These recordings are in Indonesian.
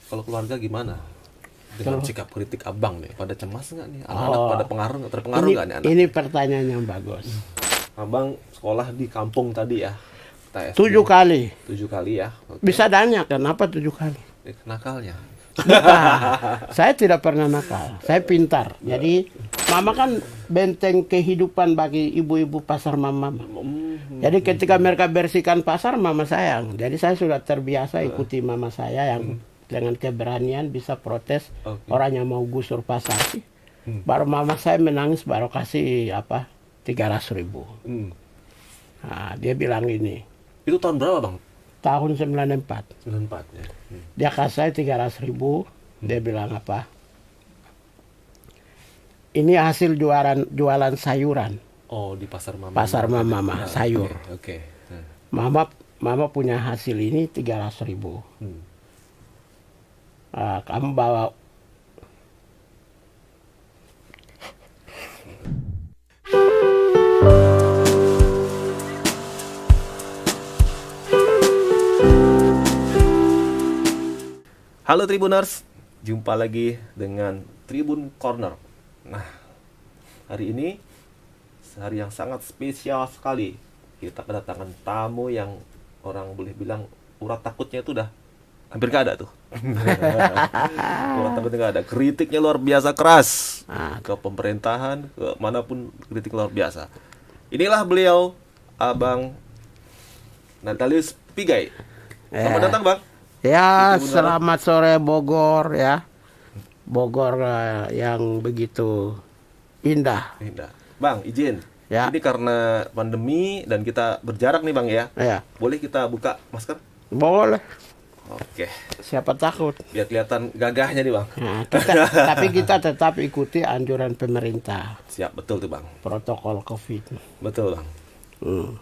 Kalau keluarga gimana? Dengan sikap kritik abang nih, pada cemas nggak nih? Anak-anak pada terpengaruh nggak nih anak? Ini pertanyaan yang bagus. Abang sekolah di kampung tadi ya? Kita SD 7 kali. 7 kali ya? Oke. Bisa tanya kenapa 7 kali? Nakalnya. Saya tidak pernah nakal. Saya pintar. Jadi mama kan benteng kehidupan bagi ibu-ibu pasar mama. Jadi ketika mereka bersihkan pasar, mama sayang. Jadi saya sudah terbiasa ikuti mama saya yang dengan keberanian bisa protes orang yang mau gusur pasar sih. Baru mama saya menangis, baru kasih 300.000. Nah, dia bilang ini. Itu tahun berapa bang? Tahun 94. 94 ya. Dia kasih saya 300.000. Dia bilang apa? Ini hasil jualan sayuran. Oh, di pasar mama. Pasar mama, sayur. Oke. Mama punya hasil ini 300.000. Kamu bawa. Halo Tribuners, jumpa lagi dengan Tribun Corner. Nah, hari ini hari yang sangat spesial sekali. Kita kedatangan tamu yang orang boleh bilang urat takutnya itu udah hampir gak ada tuh. Urat takutnya gak ada. Kritiknya luar biasa keras ke pemerintahan, ke manapun kritik luar biasa. Inilah beliau, Abang Natalius Pigai. Selamat datang Bang. Ya, selamat sore Bogor ya. Bogor yang begitu indah. Bang, izin. Ya. Ini karena pandemi dan kita berjarak nih Bang ya. Ya. Boleh kita buka masker? Boleh. Oke. Siapa takut? Biar kelihatan gagahnya nih Bang. Nah, tapi kita tetap ikuti anjuran pemerintah. Siap, betul tuh Bang. Protokol COVID. Betul Bang.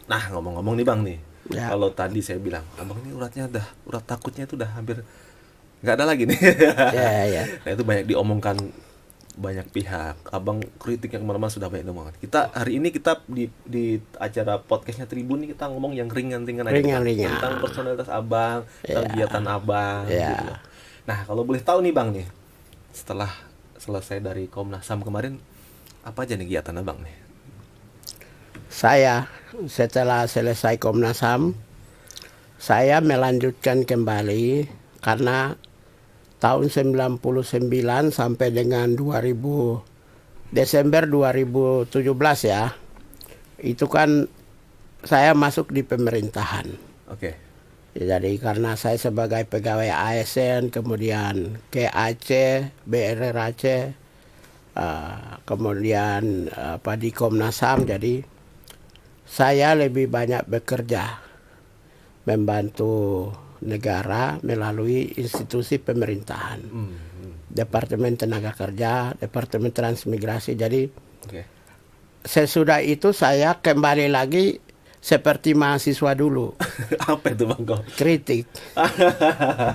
Nah, ngomong-ngomong nih Bang nih. Ya. Kalau tadi saya bilang, Abang ini urat takutnya itu udah hampir nggak ada lagi nih. Ya. Nah, itu banyak diomongkan banyak pihak. Abang kritiknya kemana-mana sudah banyak diomongkan. Kita hari ini kita di acara podcastnya Tribun nih kita ngomong yang ringan-ringan aja. Ringan-ringan. Tentang personalitas Abang, tentang kegiatan Abang. Ya. Gitu. Nah, kalau boleh tahu nih Bang nih, setelah selesai dari Komnas HAM kemarin, apa aja nih kegiatan Abang nih? Saya setelah selesai Komnas HAM, saya melanjutkan kembali karena tahun 99 sampai dengan Desember 2017 ya. Itu kan saya masuk di pemerintahan. Oke. Jadi karena saya sebagai pegawai ASN, kemudian ke Aceh, BRR Aceh, kemudian di Komnas HAM, jadi saya lebih banyak bekerja membantu negara melalui institusi pemerintahan, Departemen Tenaga Kerja, Departemen Transmigrasi. Jadi sesudah itu saya kembali lagi seperti mahasiswa dulu. Apa itu Bang? Kritik.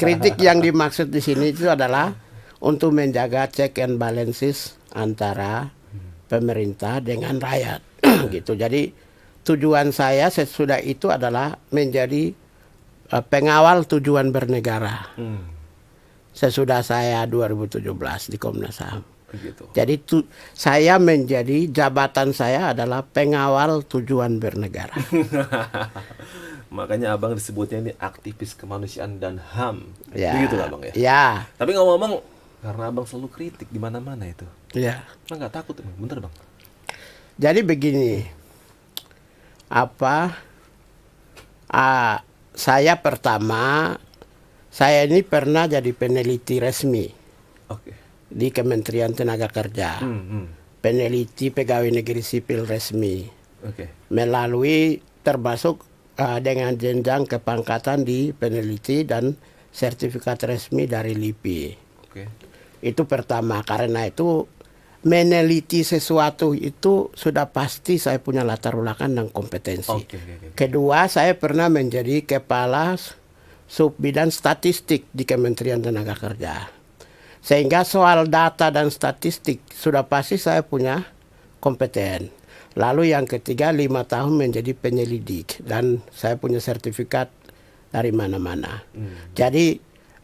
Kritik yang dimaksud di sini itu adalah untuk menjaga check and balances antara pemerintah dengan rakyat. Gitu. Jadi tujuan saya sesudah itu adalah menjadi pengawal tujuan bernegara. Sesudah saya 2017 di Komnas HAM. Begitu. Jadi saya menjadi jabatan saya adalah pengawal tujuan bernegara. Makanya Abang disebutnya ini aktivis kemanusiaan dan HAM. Ya. Begitu lah Bang ya. Ya. Tapi ngomong-ngomong, karena Abang selalu kritik di mana-mana itu. Ya. Abang nggak takut Bang? Bener Bang? Jadi begini. Saya pertama, saya ini pernah jadi peneliti resmi di Kementerian Tenaga Kerja, peneliti pegawai negeri sipil resmi, melalui termasuk dengan jenjang kepangkatan di peneliti dan sertifikat resmi dari LIPI. Itu pertama, karena itu meneliti sesuatu itu sudah pasti saya punya latar belakang dan kompetensi. Kedua, saya pernah menjadi kepala subbidang statistik di Kementerian Tenaga Kerja. Sehingga soal data dan statistik sudah pasti saya punya kompeten. Lalu yang ketiga, 5 tahun menjadi penyelidik dan saya punya sertifikat dari mana-mana. Jadi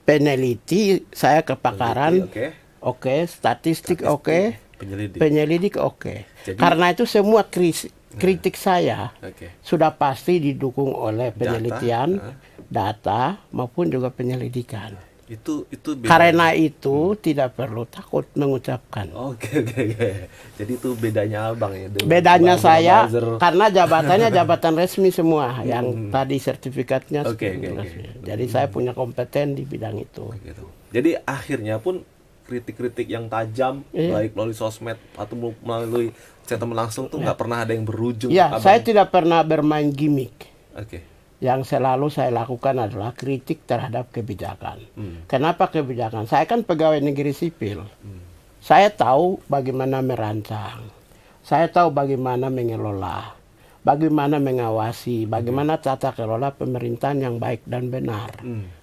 peneliti saya kepakaran, Oke. oke, statistik oke, Penyelidik. penyelidik oke. Jadi- Karena itu semua kritik saya Oke. sudah pasti didukung oleh penelitian, Data, data maupun juga penyelidikan. Itu bedanya. Karena itu tidak perlu takut mengucapkan. Oke. Jadi itu bedanya abang ya. dengan Bedanya saya buzzer. karena jabatannya jabatan resmi semua, yang tadi sertifikatnya Oke. resmi. Jadi saya punya kompeten di bidang itu. Gitu. Jadi akhirnya pun kritik-kritik yang tajam, Iya. baik melalui sosmed atau melalui statement langsung tuh nggak pernah ada yang berujung. Ya, abang. saya tidak pernah bermain gimmick. Oke. Yang selalu saya lakukan adalah kritik terhadap kebijakan. Hmm. Kenapa kebijakan? Saya kan pegawai negeri sipil. Saya tahu bagaimana merancang. Saya tahu bagaimana mengelola. Bagaimana mengawasi. Bagaimana tata kelola pemerintahan yang baik dan benar.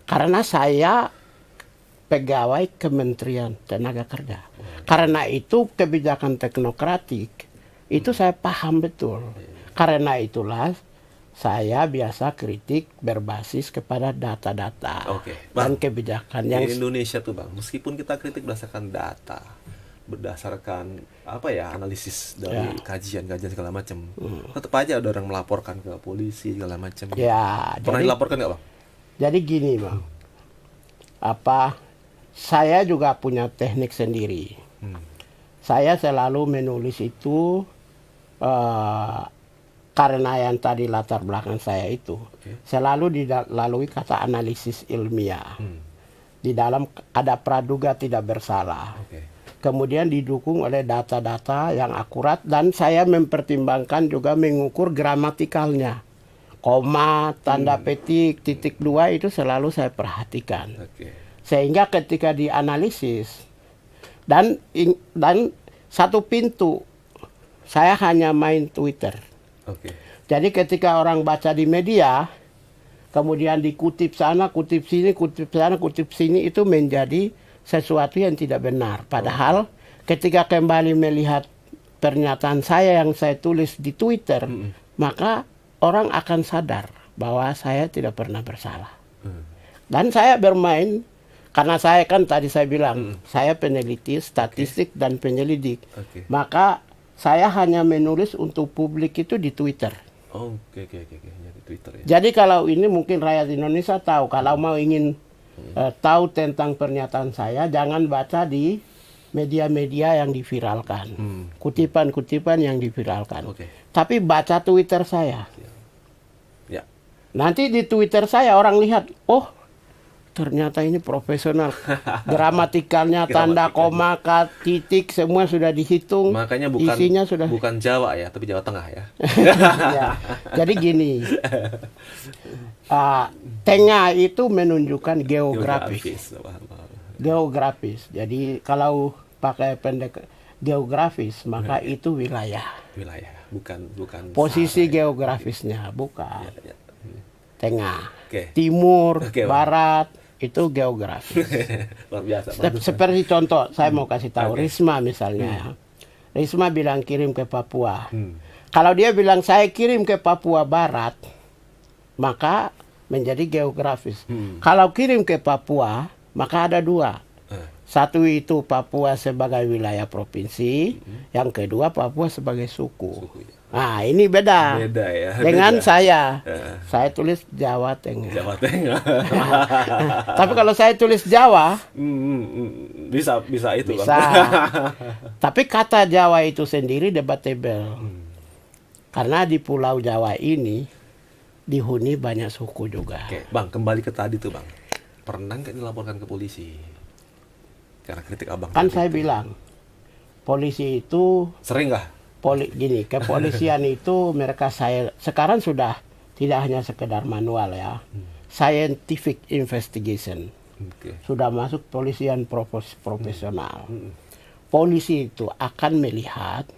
Karena saya pegawai Kementerian Tenaga Kerja. Karena itu kebijakan teknokratik itu saya paham betul. Karena itulah saya biasa kritik berbasis kepada data-data Oke, dan Bang. kebijakan yang Di Indonesia tuh bang, meskipun kita kritik berdasarkan data, berdasarkan apa ya analisis dari kajian-kajian segala macam, tetap aja ada orang melaporkan ke polisi segala macam. ya Pernah jadi, dilaporkan nggak bang? jadi gini bang, saya juga punya teknik sendiri. Saya selalu menulis itu karena yang tadi latar belakang saya itu selalu dilalui kata analisis ilmiah. Di dalam ada praduga tidak bersalah. Oke. Kemudian didukung oleh data-data yang akurat dan saya mempertimbangkan juga mengukur gramatikalnya. Koma, tanda petik, titik dua itu selalu saya perhatikan. Oke. Sehingga ketika dianalisis dan satu pintu, saya hanya main Twitter. Oke. Jadi ketika orang baca di media, kemudian dikutip sana, kutip sini, kutip sana, kutip sini, itu menjadi sesuatu yang tidak benar. Padahal ketika kembali melihat pernyataan saya yang saya tulis di Twitter, maka orang akan sadar bahwa saya tidak pernah bersalah. Dan saya bermain, karena saya kan tadi saya bilang, saya peneliti, statistik, dan penyelidik. Oke. Maka saya hanya menulis untuk publik itu di Twitter. Oke. Ya, di Twitter ya. Jadi kalau ini mungkin rakyat Indonesia tahu, kalau mau ingin tahu tentang pernyataan saya, jangan baca di media-media yang diviralkan. Kutipan-kutipan yang diviralkan. Oke. Tapi baca Twitter saya. Ya. Nanti di Twitter saya orang lihat, oh ternyata ini profesional. Gramatikalnya, tanda koma, titik, semua sudah dihitung. Makanya isinya sudah. bukan Jawa ya, tapi Jawa Tengah ya. Ya. Jadi gini, tengah itu menunjukkan geografis. Geografis. Jadi kalau pakai pendek geografis, maka itu wilayah. Wilayah, bukan Posisi Sahara, geografisnya bukan. ya. Tengah, Oke. timur, Oke, Bang. barat, itu geografis. Luar biasa. bagus. Seperti contoh, saya mau kasih tahu, Oke. Risma misalnya. Ya. Risma bilang kirim ke Papua. Kalau dia bilang saya kirim ke Papua Barat, maka menjadi geografis. Kalau kirim ke Papua, maka ada dua. Satu itu Papua sebagai wilayah provinsi, yang kedua Papua sebagai suku. Nah, ini beda. Beda ya. Dengan beda. saya tulis Jawa Tengah. Jawa Tengah. Tapi kalau saya tulis Jawa, bisa itu bisa. Tapi kata Jawa itu sendiri debatable. Karena di Pulau Jawa ini dihuni banyak suku juga. Oke, Bang, kembali ke tadi tuh, Bang. Pernah nggak dilaporkan ke polisi? Karena kritik abang. Kan tadi saya itu. bilang, polisi itu Sering nggak? gini, kepolisian itu mereka sekarang sudah tidak hanya sekedar manual ya. Scientific investigation. Oke. Sudah masuk polisian profesional. Polisi itu akan melihat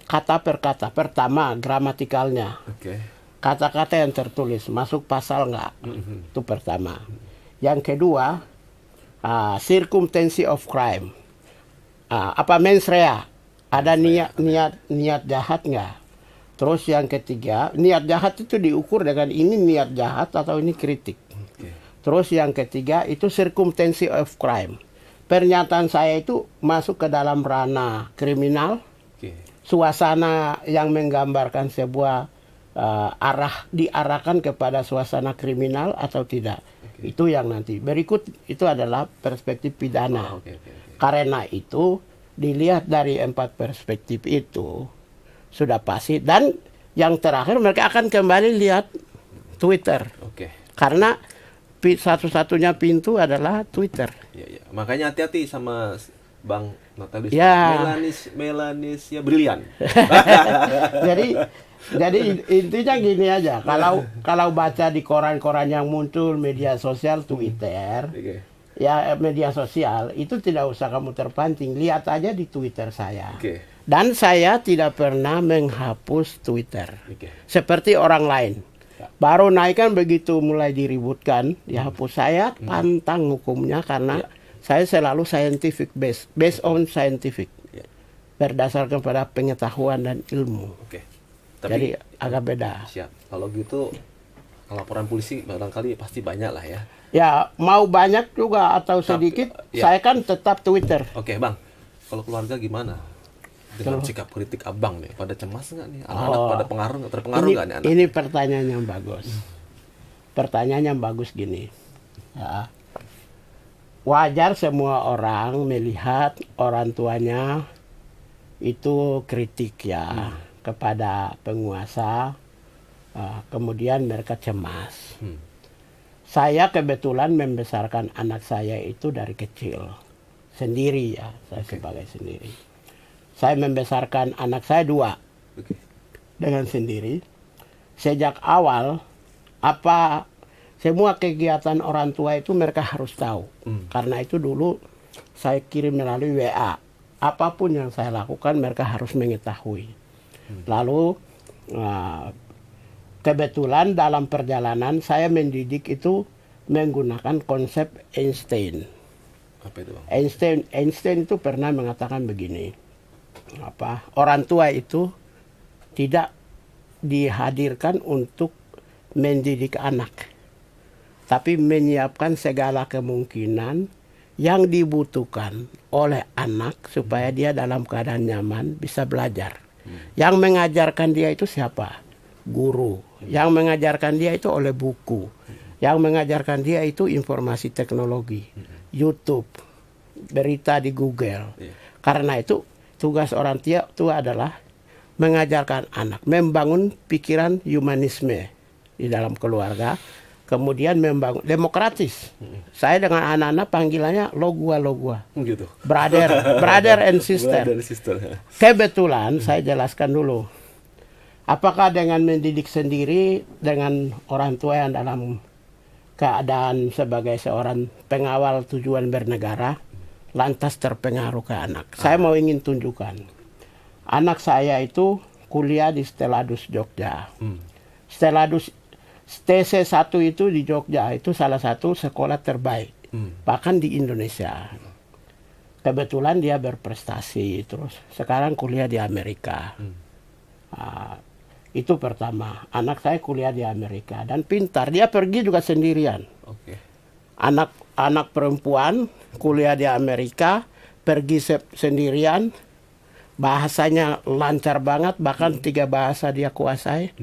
kata per kata. Pertama, gramatikalnya. Oke. Kata-kata yang tertulis masuk pasal nggak? Itu pertama. Yang kedua, circumstance of crime. Mens rea, ada niat jahat nggak? Terus yang ketiga, niat jahat itu diukur dengan ini niat jahat atau ini kritik. Oke. Terus yang ketiga itu circumstance of crime. Pernyataan saya itu masuk ke dalam ranah kriminal, suasana yang menggambarkan sebuah diarahkan kepada suasana kriminal atau tidak. Itu yang nanti. Berikut itu adalah perspektif pidana. Karena itu dilihat dari 4 perspektif itu sudah pasti. Dan yang terakhir mereka akan kembali lihat Twitter. Karena satu-satunya pintu adalah Twitter. Ya. Makanya hati-hati sama Bang Natalis. Ya. Melanis ya brilian. Jadi intinya gini aja. Kalau baca di koran-koran yang muncul media sosial Twitter, ya media sosial itu tidak usah kamu terpancing. Lihat aja di Twitter saya. Dan saya tidak pernah menghapus Twitter. Seperti orang lain. Baru naik kan begitu mulai diributkan, dihapus. Saya pantang hukumnya karena saya selalu scientific based on scientific. Berdasarkan pada pengetahuan dan ilmu. Tapi, jadi agak beda. Siap. Kalau gitu laporan polisi barangkali pasti banyak lah ya. Ya mau banyak juga atau sedikit, saya kan tetap Twitter. Bang. Kalau keluarga gimana? Dengan sikap kritik abang nih, pada cemas nggak nih? Anak-anak pada terpengaruh nggak nih anak? Ini pertanyaan yang bagus. Pertanyaan yang bagus gini. Ya. Wajar semua orang melihat orang tuanya itu kritik ya kepada penguasa, kemudian mereka cemas. Saya kebetulan membesarkan anak saya itu dari kecil sendiri ya, saya sebagai sendiri. Saya membesarkan anak saya 2 dengan sendiri. Sejak awal semua kegiatan orang tua itu mereka harus tahu. Karena itu dulu saya kirim melalui WA. Apapun yang saya lakukan mereka harus mengetahui. Lalu kebetulan dalam perjalanan saya mendidik itu menggunakan konsep Einstein. Apa itu, Bang? Einstein itu pernah mengatakan begini. Orang tua itu tidak dihadirkan untuk mendidik anak, tapi menyiapkan segala kemungkinan yang dibutuhkan oleh anak supaya dia dalam keadaan nyaman bisa belajar. Yang mengajarkan dia itu siapa? Guru. Yang mengajarkan dia itu oleh buku. Yang mengajarkan dia itu informasi teknologi, YouTube, berita di Google. Karena itu tugas orang tua adalah mengajarkan anak, membangun pikiran humanisme di dalam keluarga, kemudian membangun demokratis. Saya dengan anak-anak panggilannya lo gua, gitu. Brother and sister. Kebetulan saya jelaskan dulu, apakah dengan mendidik sendiri dengan orang tua yang dalam keadaan sebagai seorang pengawal tujuan bernegara lantas terpengaruh ke anak. Saya mau ingin tunjukkan. Anak saya itu kuliah di Steladus Jogja. Steladus TC1 itu di Jogja itu salah satu sekolah terbaik. Bahkan di Indonesia. Kebetulan dia berprestasi terus. Sekarang kuliah di Amerika. Itu pertama. Anak saya kuliah di Amerika dan pintar. Dia pergi juga sendirian. Anak perempuan kuliah di Amerika, pergi sendirian, bahasanya lancar banget, bahkan 3 bahasa dia kuasai.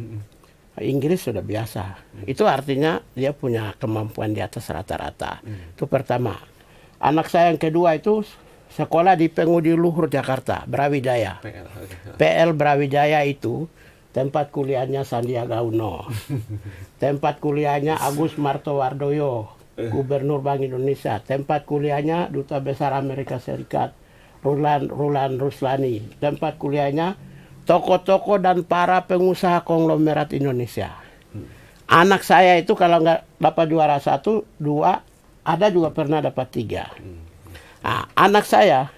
Inggris sudah biasa. Itu artinya dia punya kemampuan di atas rata-rata. Itu pertama. Anak saya yang kedua itu sekolah di Pengudi Luhur Jakarta, Brawijaya. PL Brawijaya itu tempat kuliahnya Sandiaga Uno. Tempat kuliahnya Agus Martowardoyo, Gubernur Bank Indonesia. Tempat kuliahnya Duta Besar Amerika Serikat Rulan Ruslani. Tempat kuliahnya tokoh-tokoh dan para pengusaha konglomerat Indonesia. Anak saya itu kalau nggak dapat juara 1, 2, ada juga pernah dapat 3. Nah, anak saya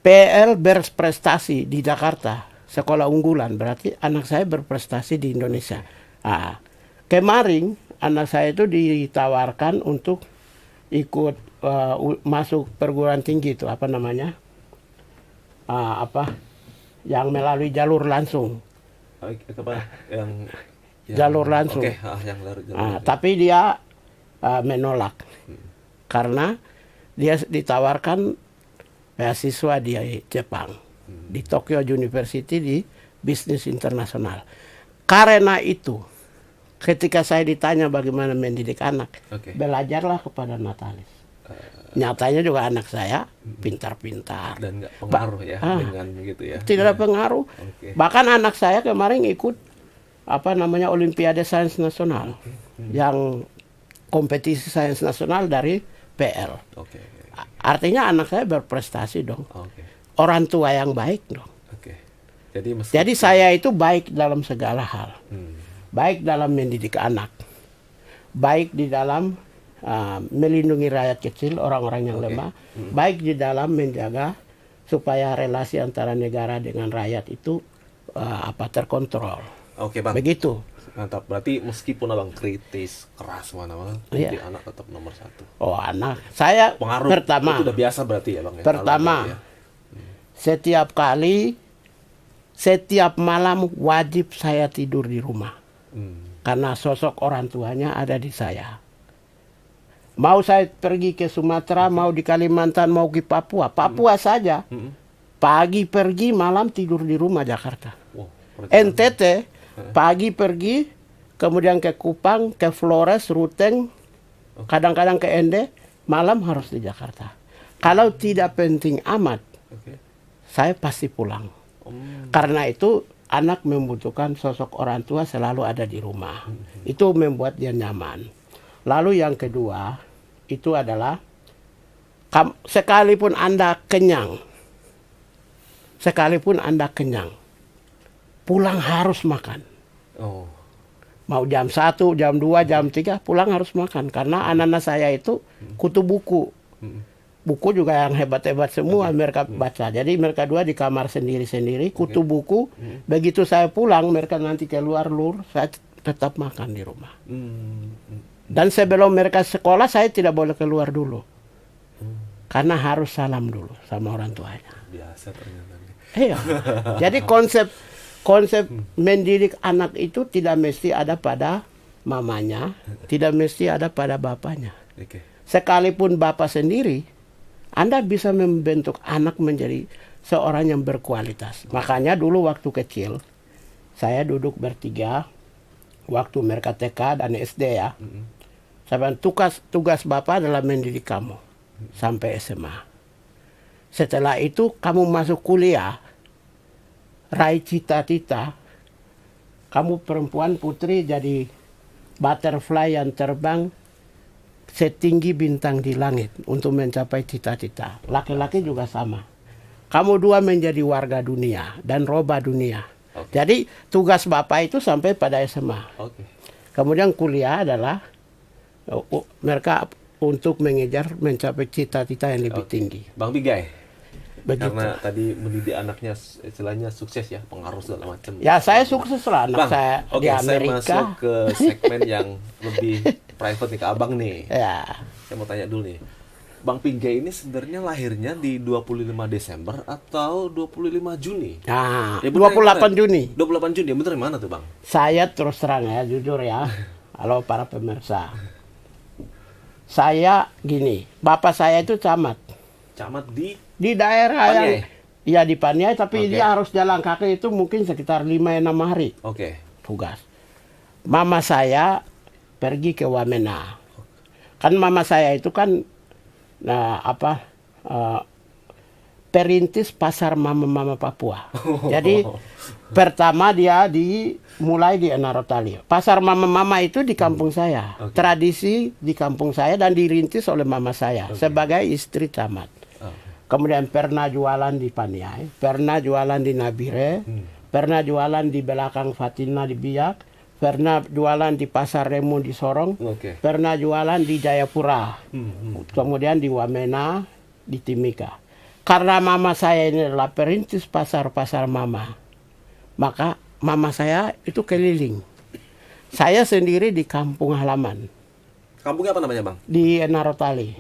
PL berprestasi di Jakarta, sekolah unggulan, berarti anak saya berprestasi di Indonesia. Nah, kemarin anak saya itu ditawarkan untuk ikut masuk perguruan tinggi itu yang melalui jalur langsung. Yang jalur langsung. Yang jalur. Tapi dia menolak karena dia ditawarkan beasiswa di Jepang di Tokyo University di bisnis internasional. Karena itu ketika saya ditanya bagaimana mendidik anak, belajarlah kepada Natalis. Nyatanya juga anak saya pintar-pintar dan nggak pengaruh ya dengan gitu ya. Tidak ada pengaruh. Bahkan anak saya kemarin ikut Olimpiade Sains Nasional yang kompetisi sains nasional dari PL. Artinya anak saya berprestasi dong. Orang tua yang baik dong. Jadi saya itu baik dalam segala hal. Baik dalam mendidik anak, baik di dalam melindungi rakyat kecil, orang-orang yang lemah, baik di dalam menjaga supaya relasi antara negara dengan rakyat itu terkontrol. Oke bang. Begitu. Mantap. Berarti meskipun abang kritis, keras mana-mana, jadi anak tetap nomor satu. Oh anak, saya pengaruh pertama. Itu udah biasa berarti ya bang. Ya? Pertama, setiap malam wajib saya tidur di rumah. Karena sosok orang tuanya ada di saya. Mau saya pergi ke Sumatera, mau di Kalimantan, mau ke Papua. Papua saja. Pagi pergi, malam tidur di rumah Jakarta. NTT, pagi pergi, kemudian ke Kupang, ke Flores, Ruteng, kadang-kadang ke Ende, malam harus di Jakarta. Kalau tidak penting amat, saya pasti pulang. Karena itu anak membutuhkan sosok orang tua selalu ada di rumah. Itu membuat dia nyaman. Lalu yang kedua, itu adalah sekalipun Anda kenyang, pulang harus makan. Mau jam 1, jam 2, jam 3, pulang harus makan. Karena anak-anak saya itu kutu buku. Buku juga yang hebat-hebat semua mereka baca. Jadi mereka dua di kamar sendiri-sendiri, kutu buku. Begitu saya pulang, mereka nanti keluar saya tetap makan di rumah. Dan sebelum mereka sekolah, saya tidak boleh keluar dulu. Karena harus salam dulu sama orang tuanya. Biasa ternyata. Iya. Jadi konsep mendidik anak itu tidak mesti ada pada mamanya, tidak mesti ada pada bapaknya. Sekalipun bapak sendiri, Anda bisa membentuk anak menjadi seorang yang berkualitas. Makanya dulu waktu kecil, saya duduk bertiga, waktu mereka TK dan SD ya. Saya bilang, tugas bapak adalah mendidik kamu sampai SMA. Setelah itu kamu masuk kuliah, raih cita-cita, kamu perempuan putri jadi butterfly yang terbang setinggi bintang di langit untuk mencapai cita-cita. Laki-laki juga sama. Kamu dua menjadi warga dunia dan roba dunia. Jadi tugas bapak itu sampai pada SMA. Kemudian kuliah adalah mereka untuk mencapai cita-cita yang lebih tinggi. Bang Pigai, begitu. Karena tadi mendidik anaknya istilahnya sukses ya, pengaruh segala macam. Ya saya sukses lah anak saya di Amerika. Saya masuk ke segmen yang lebih private nih ke abang nih. Ya. Saya mau tanya dulu nih. Bang Pigai ini sebenarnya lahirnya di 25 Desember atau 25 Juni? Nah, ya 28 Juni. 28 Juni, bener di mana tuh Bang? Saya terus terang ya, jujur ya. Halo para pemirsa. Saya gini, bapak saya itu camat. Camat di daerah Paniai? yang ya di Paniai, tapi dia harus jalan kaki itu mungkin sekitar 5-6 hari. Tugas. Mama saya pergi ke Wamena. Kan mama saya itu kan perintis pasar mama-mama Papua. Jadi pertama dia mulai di Enarotali. Pasar mama-mama itu di kampung saya. Tradisi di kampung saya dan dirintis oleh mama saya sebagai istri camat. Kemudian pernah jualan di Paniai, pernah jualan di Nabire, pernah jualan di belakang Fatina di Biak, pernah jualan di Pasar Remo di Sorong, pernah jualan di Jayapura, kemudian di Wamena, di Timika. Karena mama saya ini adalah perintis pasar-pasar mama, maka mama saya itu keliling. Saya sendiri di kampung halaman. Kampungnya apa namanya Bang? Di Narotali.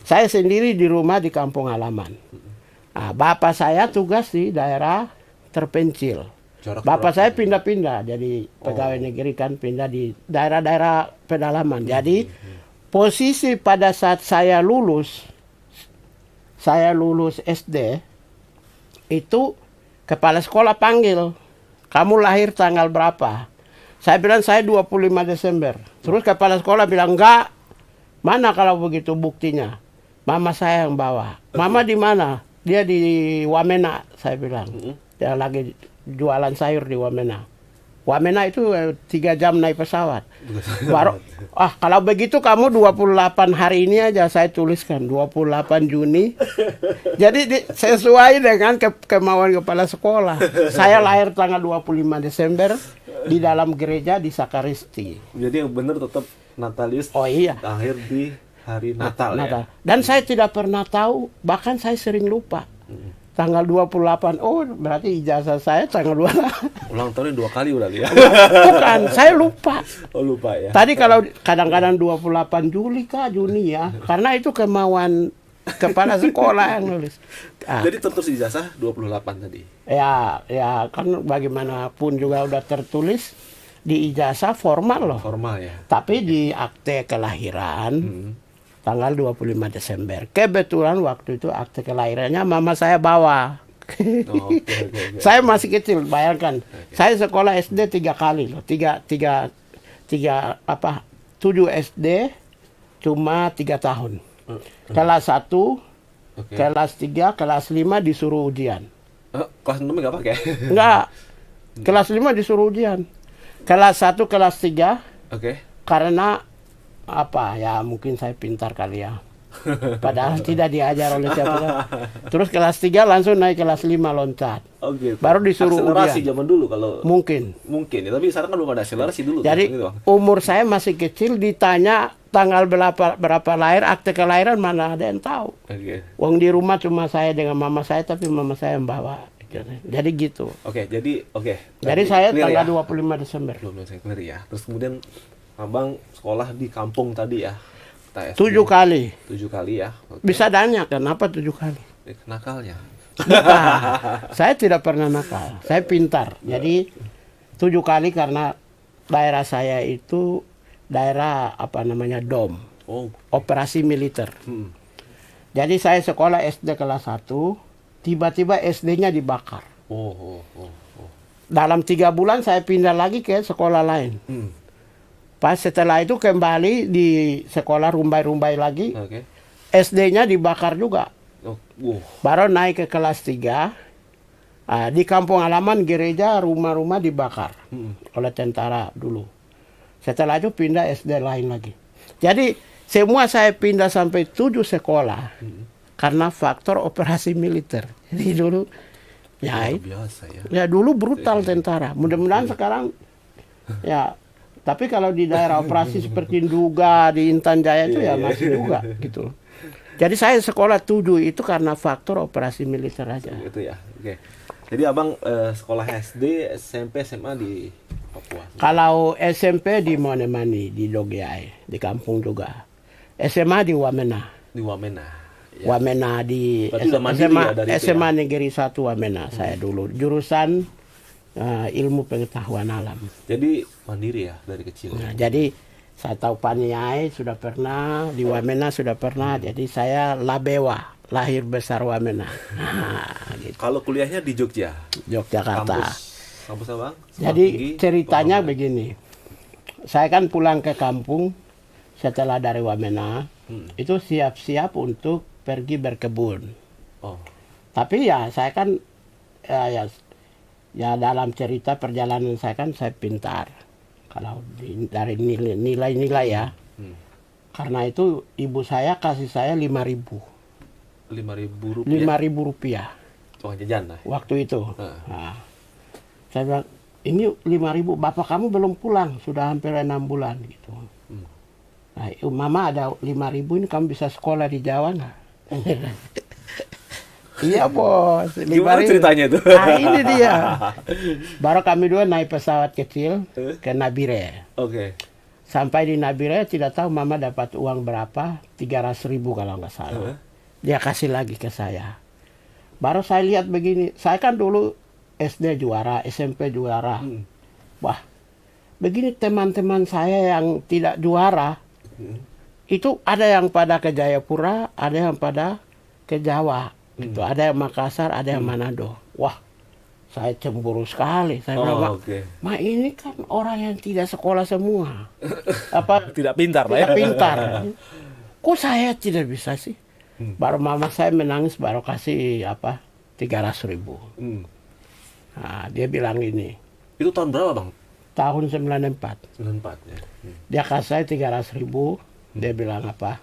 Saya sendiri di rumah di kampung halaman. Nah, bapak saya tugas di daerah terpencil. Bapak saya pindah-pindah jadi pegawai negeri kan, pindah di daerah-daerah pedalaman. Jadi posisi pada saat saya lulus SD itu kepala sekolah panggil, kamu lahir tanggal berapa? Saya bilang saya 25 Desember. Terus kepala sekolah bilang, enggak. Mana kalau begitu buktinya? Mama saya yang bawa. Mama di mana? Dia di Wamena, saya bilang. Dia lagi jualan sayur di Wamena. Wamena itu 3 jam naik pesawat. Baru, kalau begitu kamu 28 hari ini aja saya tuliskan. 28 Juni. Jadi sesuai dengan kemauan kepala sekolah. Saya lahir tanggal 25 Desember di dalam gereja di Sakaristi. Jadi yang benar tetap Natalius. Oh iya. Lahir di hari Natal. Ya? Dan saya tidak pernah tahu, bahkan saya sering lupa. Tanggal 28, oh berarti ijazah saya tanggal 28. Ulang tahunnya 2 kali udah ya? Bukan, saya lupa. Oh lupa ya? Tadi kalau kadang-kadang 28 Juli kah, Juni ya. Karena itu kemauan kepala sekolah yang nulis. Jadi tertulis ijazah 28 tadi? Ya kan bagaimanapun juga udah tertulis di ijazah formal loh. Formal ya? Tapi di akte kelahiran tanggal 25 Desember. Kebetulan waktu itu akte kelahirannya mama saya bawa. Okay. Saya masih kecil, bayangkan. Saya sekolah SD 3 kali loh. 7 SD cuma 3 tahun. Kelas 1, kelas 3, kelas 5 disuruh ujian. Kelas 6 nggak pakai? Enggak. Kelas 5 disuruh ujian. Kelas 1, kelas 3. Karena ya mungkin saya pintar kali ya. Padahal tidak diajar oleh siapa. Terus kelas 3 langsung naik kelas 5 loncat. Baru disuruh akselerasi ujian. Zaman dulu kalau mungkin ya, tapi sekarang kan belum ada akselerasi dulu. Jadi gitu. Umur saya masih kecil, ditanya tanggal berapa lahir, akte kelahiran mana ada yang tahu. Wong di rumah cuma saya dengan mama saya, tapi mama saya yang bawa. Jadi gitu. Jadi saya tanggal 25 Desember. 25 ya. Terus kemudian Abang sekolah di kampung tadi ya? 7 kali. 7 kali ya? Bisa tanya kenapa 7 kali? Nakalnya? Saya tidak pernah nakal. Saya pintar. Jadi 7 kali karena daerah saya itu daerah DOM. Operasi militer. Jadi saya sekolah SD kelas 1, tiba-tiba SD-nya dibakar. Dalam 3 bulan saya pindah lagi ke sekolah lain. Pas setelah itu kembali di sekolah rumbai-rumbai lagi, SD-nya dibakar juga. Baru naik ke kelas 3, di kampung halaman gereja rumah-rumah dibakar oleh tentara dulu. Setelah itu pindah SD lain lagi. Jadi semua saya pindah sampai 7 sekolah karena faktor operasi militer. Jadi dulu dulu brutal tentara. Mudah-mudahan sekarang ya. Tapi kalau di daerah operasi seperti Nduga, di Intan Jaya itu ya masih juga gitu. Jadi saya sekolah 7 itu karena faktor operasi militer aja. Itu ya. Jadi Abang sekolah SD, SMP, SMA di Papua. Kalau SMP di Monemani, di Dogiai, di kampung juga. SMA di Wamena. Di Wamena. Ya. Wamena di SMA Negeri 1 Wamena saya dulu. Jurusan ilmu pengetahuan alam. Jadi mandiri ya dari kecil. Jadi saya tahu Paniai sudah pernah, di Wamena sudah pernah. Jadi saya Labewa, lahir besar Wamena. Gitu. Kalau kuliahnya di Jogja, Yogyakarta. Kampus Abang? Jadi ceritanya begini. Saya kan pulang ke kampung setelah dari Wamena, itu siap-siap untuk pergi berkebun. Tapi ya saya kan ya dalam cerita perjalanan saya kan saya pintar. Kalau dari nilai-nilai ya. Karena itu ibu saya kasih saya 5.000. 5.000 rupiah? 5.000 rupiah. Uang jajan lah? Waktu itu. Nah, saya bilang, ini 5.000, bapak kamu belum pulang. Sudah hampir 6 bulan gitu. Nah, mama ada 5.000 ini kamu bisa sekolah di Jawa nggak? Iya bos. Gimana ceritanya itu? Nah ini dia. Baru kami dua naik pesawat kecil ke Nabire. Sampai di Nabire tidak tahu mama dapat uang berapa, 300.000 kalau nggak salah. Dia kasih lagi ke saya. Baru saya lihat begini, saya kan dulu SD juara, SMP juara. Wah, begini teman-teman saya yang tidak juara, itu ada yang pada ke Jayapura, ada yang pada ke Jawa. Gitu. Ada yang Makassar, ada yang Manado. Wah, saya cemburu sekali. Saya bilang, Ma ini kan orang yang tidak sekolah semua. Apa? Tidak pintar, Pak. Tidak pintar. Kok saya tidak bisa sih? Baru mama saya menangis, baru kasih 300.000. Nah, dia bilang ini. Itu tahun berapa, Bang? Tahun 94. 94 ya. Dia kasih saya 300.000. Dia bilang apa?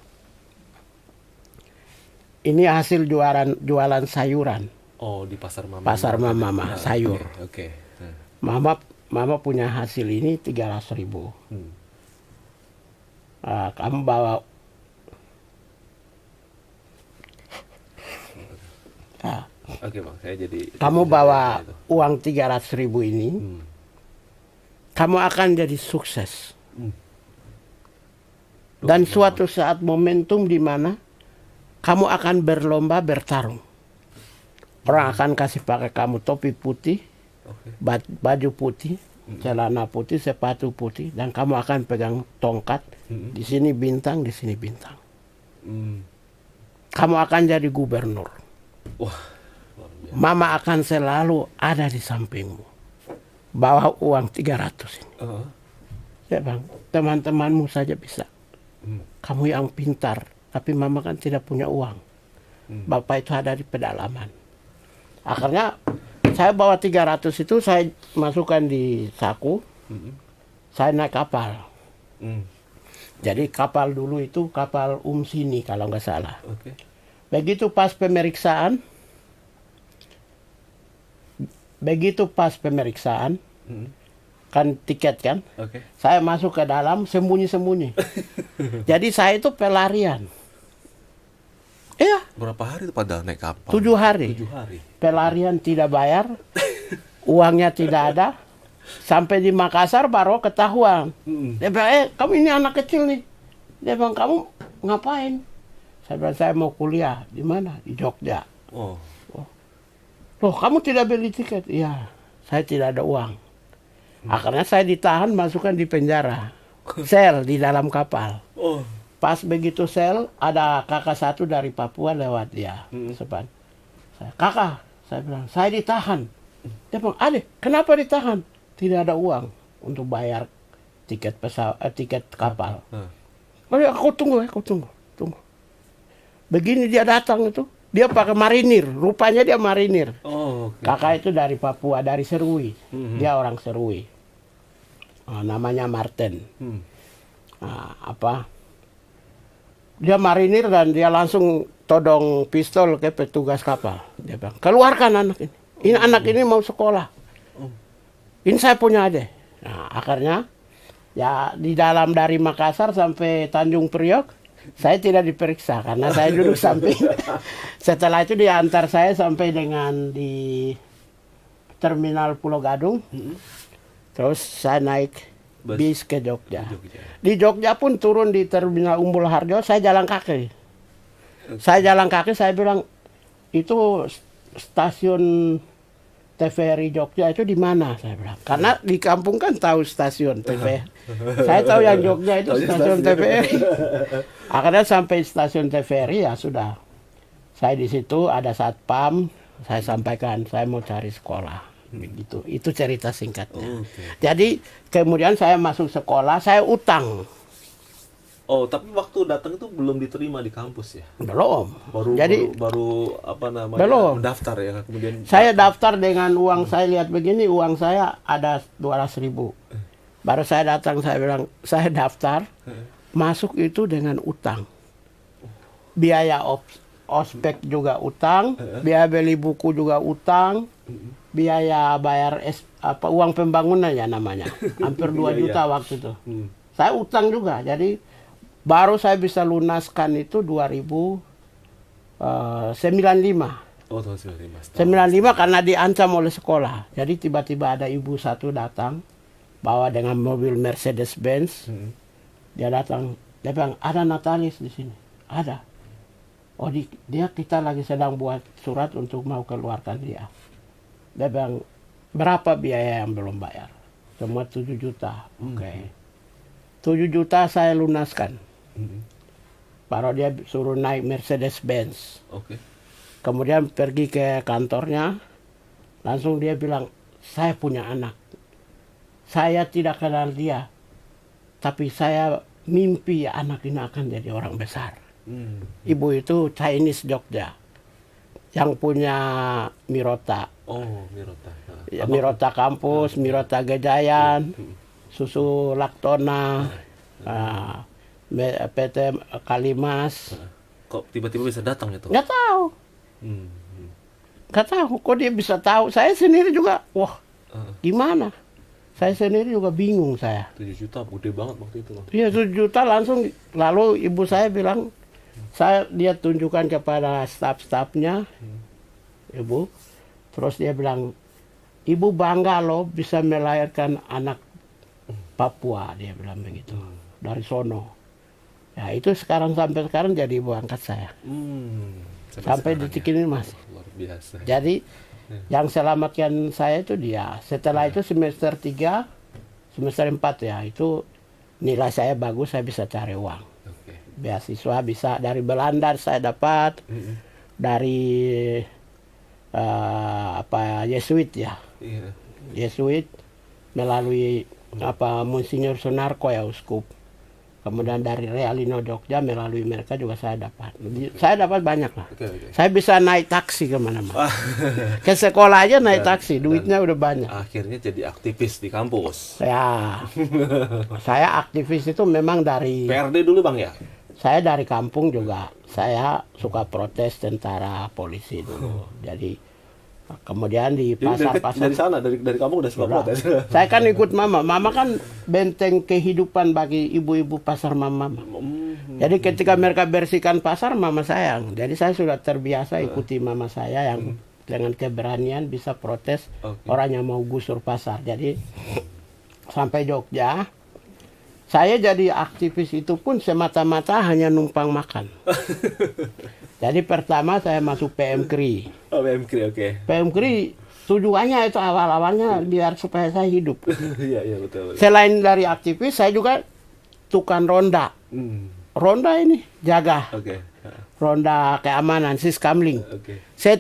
Ini hasil jualan sayuran. Oh, di pasar Mama. Pasar Mama, sayur. Oke. Mama punya hasil ini 300.000. Kamu bawa. Oke, Bang, saya jadi. Kamu bawa uang 300.000 ini. Kamu akan jadi sukses. Dan suatu saat momentum di mana kamu akan berlomba bertarung. Orang akan kasih pakai kamu topi putih, baju putih, celana putih, sepatu putih, dan kamu akan pegang tongkat. Di sini bintang, di sini bintang. Kamu akan jadi gubernur. Wah, Mama akan selalu ada di sampingmu. Bawa uang 300 ini. Ya bang, teman-temanmu saja bisa. Kamu yang pintar, tapi mama kan tidak punya uang. Bapak itu ada di pedalaman. Akhirnya saya bawa 300 itu, saya masukkan di saku. Saya naik kapal. Jadi kapal dulu itu kapal Sini kalau nggak salah. Begitu pas pemeriksaan, kan tiket kan, saya masuk ke dalam sembunyi-sembunyi. Jadi saya itu pelarian. Iya. Berapa hari itu pada naik kapal? 7 hari. 7 hari. Pelarian tidak bayar, uangnya tidak ada. Sampai di Makassar baru ketahuan. Dia bilang, kamu ini anak kecil nih. Dia bilang, kamu ngapain? Saya bilang, saya mau kuliah. Di mana? Di Jogja. Loh, kamu tidak beli tiket? Iya, saya tidak ada uang. Akhirnya saya ditahan, masukkan di penjara. Sel di dalam kapal. Pas begitu sel, ada kakak satu dari Papua lewat dia. Sepan. Kakak, saya bilang, saya ditahan. Dia bilang, Adek, kenapa ditahan? Tidak ada uang untuk bayar tiket tiket kapal. Oh ya, aku tunggu. Begini dia datang itu. Dia pakai marinir, rupanya dia marinir. Kakak itu dari Papua, dari Serui. Dia orang Serui. Namanya Martin. Dia marinir dan dia langsung todong pistol ke petugas kapal. Dia bilang, keluarkan anak ini. Ini anak ini mau sekolah. Ini saya punya aja. Nah, akhirnya ya di dalam dari Makassar sampai Tanjung Priok, saya tidak diperiksa karena saya duduk samping. Setelah itu diantar saya sampai dengan di terminal Pulau Gadung. Terus saya naik bis ke Jogja. Di Jogja pun turun di terminal Umbul Harjo, saya jalan kaki. Saya bilang, itu stasiun TVRI Jogja itu di mana? Saya bilang. Karena di kampung kan tahu stasiun TVRI. Saya tahu yang Jogja itu stasiun TVRI. Akhirnya sampai stasiun TVRI ya sudah. Saya di situ ada satpam, saya sampaikan saya mau cari sekolah. Begitu. Itu cerita singkatnya. Jadi kemudian saya masuk sekolah, saya utang. Oh, tapi waktu datang itu belum diterima di kampus ya? Belum. Baru apa namanya? Belum. Mendaftar ya, kemudian saya daftar dengan uang saya lihat begini, uang saya ada 200.000. Baru saya datang, saya bilang, saya daftar, masuk itu dengan utang. Biaya ospek juga utang, biaya beli buku juga utang, biaya bayar uang pembangunan ya namanya, hampir 2 juta waktu itu. Saya utang juga, jadi baru saya bisa lunaskan itu 2095. Oh, tahun 95. 95 karena diancam oleh sekolah. Jadi tiba-tiba ada ibu satu datang bawa dengan mobil Mercedes-Benz. Dia datang, dia bilang, ada Natalis di sini. Ada. Oh, kita lagi sedang buat surat untuk mau keluarkan dia. Dia bilang, Berapa biaya yang belum bayar? Semua 7 juta. Oke. 7 juta saya lunaskan. Baru dia suruh naik Mercedes-Benz. Oke. Kemudian pergi ke kantornya. Langsung dia bilang, saya punya anak. Saya tidak kenal dia. Tapi saya mimpi anak ini akan jadi orang besar. Ibu itu Chinese Jogja. Yang punya Mirota. Oh, Mirota. Ya, Mirota Kampus, Mirota Gejayan, Susu Laktona, PT Kalimas. Kok tiba-tiba bisa datang itu? Nggak tahu. Nggak tahu. Kok dia bisa tahu? Saya sendiri juga, wah, gimana? Saya sendiri juga bingung saya. 7 juta gede banget waktu itu loh. Iya, 7 juta langsung. Lalu ibu saya bilang, dia tunjukkan kepada staf-stafnya, ibu. Terus dia bilang, ibu bangga loh bisa melahirkan anak Papua, dia bilang begitu, dari sono. Ya itu sampai sekarang jadi ibu angkat saya. Sampai detik ini masih. Luar biasa. Jadi yang selamatkan saya itu dia. Setelah itu semester 3, semester 4 ya, itu nilai saya bagus, saya bisa cari uang. Beasiswa bisa dari Belanda saya dapat, dari Yesuit ya. Yesuit melalui Monsinyur Sunarko ya, uskup. Kemudian dari Realino Jogja melalui mereka juga saya dapat. Saya dapat banyak lah. Saya bisa naik taksi kemana-mana. Ke sekolah aja naik taksi, duitnya udah banyak. Akhirnya jadi aktivis di kampus. Ya, saya aktivis itu memang dari PRD dulu Bang ya? Saya dari kampung juga, saya suka protes tentara polisi dulu. Jadi kemudian di pasar-pasar. Dari sana, dari kampung udah suka protes. Saya kan ikut mama. Mama kan benteng kehidupan bagi ibu-ibu pasar mama. Jadi ketika mereka bersihkan pasar, mama sayang. Jadi saya sudah terbiasa ikuti mama saya yang dengan keberanian bisa protes orang yang mau gusur pasar. Jadi sampai Jogja. Saya jadi aktivis itu pun semata-mata hanya numpang makan. Jadi pertama saya masuk PM KRI. Oh, PM KRI, oke. PM KRI tujuannya itu awal-awalnya biar supaya saya hidup. Iya, betul. Selain dari aktivis, saya juga tukang ronda. Ronda ini jaga. Ronda keamanan, Siskamling.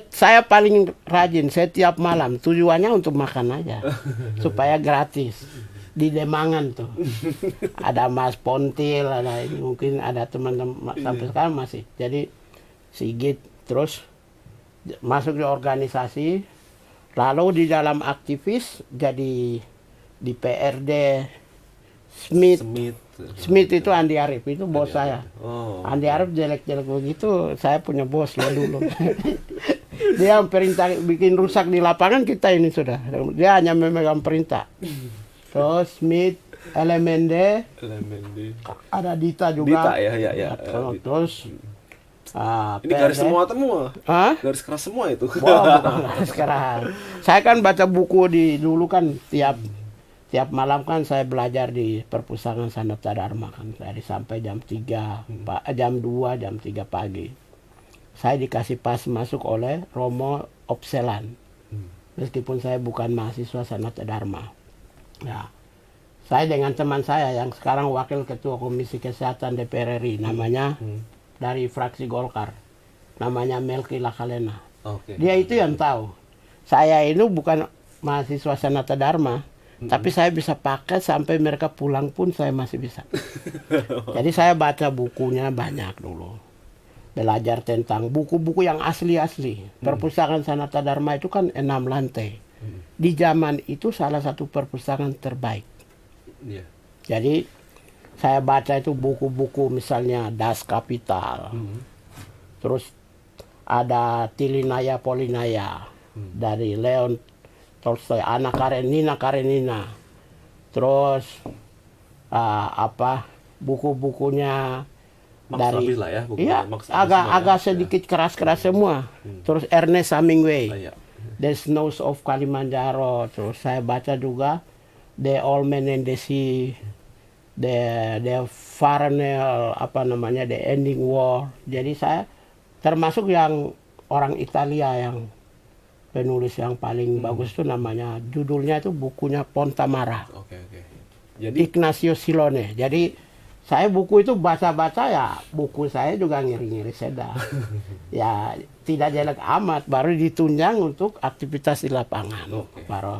Saya paling rajin, setiap malam. Tujuannya untuk makan aja. Supaya gratis. Di Demangan tuh ada Mas Pontil, ada ini, mungkin ada teman-teman sampai sekarang masih. Jadi Sigit, terus masuk di organisasi, lalu di dalam aktivis jadi di PRD Smith itu Andi Arief, itu bos saya. Andi Arief jelek-jelek begitu, saya punya bos lah dulu. Dia perintah bikin rusak di lapangan, kita ini sudah, dia hanya memegang perintah. Terus Smith, LMND, ada Dita juga. Dita ya. Terus ini garis semua. Garis keras semua itu. Wah, bukan garis keras. Saya kan baca buku dulu kan tiap malam kan saya belajar di perpustakaan Sanata Dharma kan dari sampai jam 3, jam 2, jam 3 pagi. Saya dikasih pas masuk oleh Romo Opselan. Meskipun saya bukan mahasiswa Sanata Dharma. Ya, saya dengan teman saya yang sekarang wakil ketua Komisi Kesehatan DPR RI, namanya dari fraksi Golkar, namanya Melki Lakalena. Dia itu yang tahu. Saya ini bukan mahasiswa Sanata Dharma, tapi saya bisa pakai sampai mereka pulang pun saya masih bisa. Jadi saya baca bukunya banyak dulu. Belajar tentang buku-buku yang asli-asli. Perpustakaan Sanata Dharma itu kan 6 lantai. Di zaman itu salah satu perpustakaan terbaik. Jadi saya baca itu buku-buku misalnya Das Kapital. Terus ada Tilinaya Polinaya dari Leon Tolstoy, Anna Karenina. Terus buku-bukunya dari agak sedikit keras-keras semua. Terus Ernest Hemingway. The Snows of Kilimanjaro. Terus saya baca juga The Old Man and the Sea, The Farnell, The Ending War. Jadi saya termasuk yang orang Italia yang penulis yang paling bagus itu namanya, judulnya itu bukunya Pontamara. Oke. Jadi Ignacio Silone. Jadi saya buku itu baca-baca ya, buku saya juga ngiri-ngiri sedap. Ya tidak jelek amat, baru ditunjang untuk aktivitas di lapangan. Baru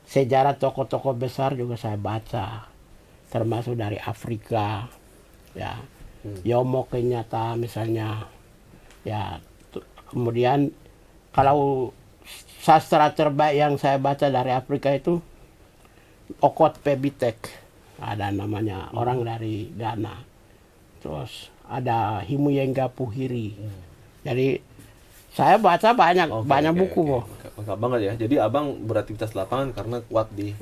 sejarah tokoh-tokoh besar juga saya baca, termasuk dari Afrika, ya Jomo Kenyatta misalnya, ya kemudian kalau sastra terbaik yang saya baca dari Afrika itu Okot Pebitek, ada namanya, orang dari Ghana. Terus ada Himuyenga Puhiri. Jadi saya baca banyak buku kok. Lengkap banget ya. Jadi abang beraktivitas lapangan karena kuat di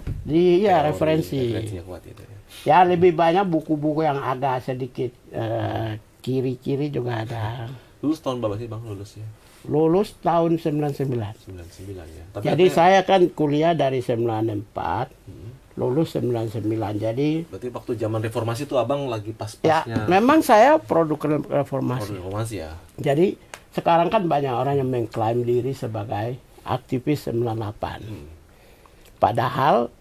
referensi. Referensinya kuat itu ya. Ya lebih banyak buku-buku yang agak sedikit kiri-kiri juga ada. Lulus tahun berapa sih bang lulusnya? Lulus tahun 99. 99 ya. Tapi Jadi saya kan kuliah dari 94, lulus 99. Jadi berarti waktu zaman reformasi itu abang lagi ya pas-pasnya. memang saya produk reformasi. Reformasi ya. Jadi sekarang kan banyak orang yang mengklaim diri sebagai aktivis 98. Padahal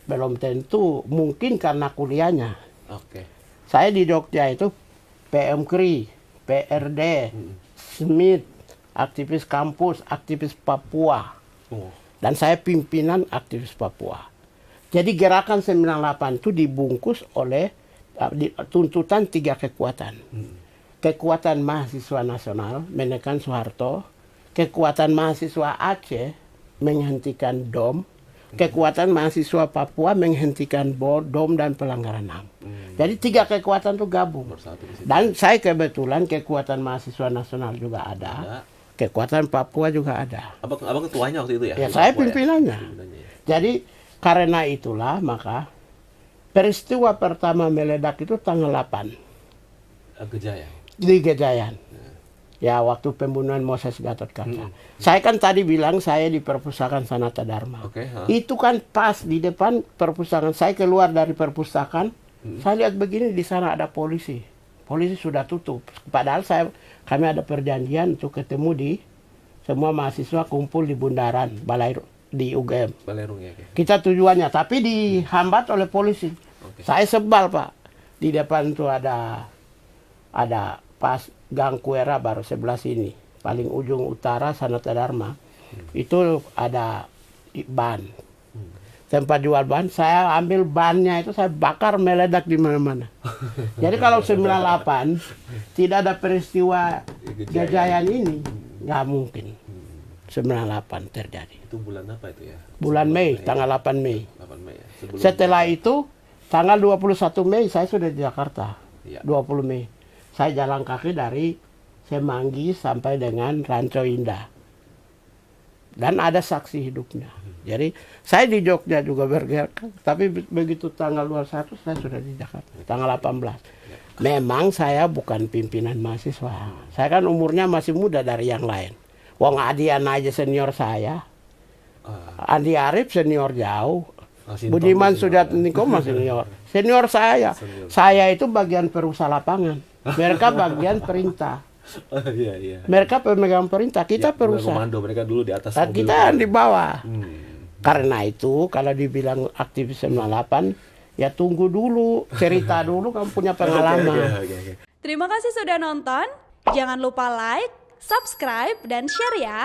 belum tentu, mungkin karena kuliahnya. Oke. Saya di Jogja itu PMKRI, PRD, Smith, aktivis kampus, aktivis Papua. Dan saya pimpinan aktivis Papua. Jadi gerakan 98 itu dibungkus oleh tuntutan 3 kekuatan. Kekuatan mahasiswa nasional menekan Soeharto, kekuatan mahasiswa Aceh menghentikan DOM, kekuatan mahasiswa Papua menghentikan DOM dan pelanggaran HAM. Jadi 3 kekuatan itu gabung. Dan saya kebetulan kekuatan mahasiswa nasional juga ada. Kekuatan Papua juga ada. Abang ketuanya waktu itu ya? Ya saya pimpinannya. Jadi karena itulah maka peristiwa pertama meledak itu tanggal 8. Gejayan. Di Gejayan. Ya waktu pembunuhan Moses Gatot Kaca. Saya kan tadi bilang saya di perpustakaan Sanata Dharma. Itu kan pas di depan perpustakaan. Saya keluar dari perpustakaan, saya lihat begini, di sana ada polisi. Polisi sudah tutup. Padahal kami ada perjanjian untuk ketemu di semua mahasiswa kumpul di bundaran Balai di UGM. Balerung ya. Kita tujuannya, tapi dihambat oleh polisi. Saya sebal Pak. Di depan itu ada pas Gang Kuera baru sebelah sini, paling ujung utara Sanata Dharma. Itu ada ban. Tempat jual ban, saya ambil bannya itu saya bakar, meledak di mana-mana. Jadi kalau 98 tidak ada peristiwa Gejayan ini, nggak mungkin 98 terjadi. Itu bulan apa itu ya? Bulan Mei, tanggal 8 Mei. 8 Mei ya. Setelah itu tanggal 21 Mei saya sudah di Jakarta. Ya. 20 Mei. Saya jalan kaki dari Semanggi sampai dengan Ranco Indah. Dan ada saksi hidupnya. Jadi saya di Jogja juga bergerak, tapi begitu tanggal 21 saya sudah di Jakarta. Tanggal 18. Memang saya bukan pimpinan mahasiswa. Saya kan umurnya masih muda dari yang lain. Wong Adian aja senior saya. Andi Arief senior jauh. Budiman Sujatmiko masih senior. Senior saya. Saya itu bagian perusahaan lapangan. Mereka bagian perintah. Iya. Mereka pemegang perintah, kita perusahaan. Komando, mereka dulu di atas. Kita yang di bawah. Karena itu kalau dibilang aktivis 98, ya tunggu dulu, cerita dulu, kamu punya pengalaman. Terima kasih sudah nonton. Jangan lupa like, subscribe, dan share ya.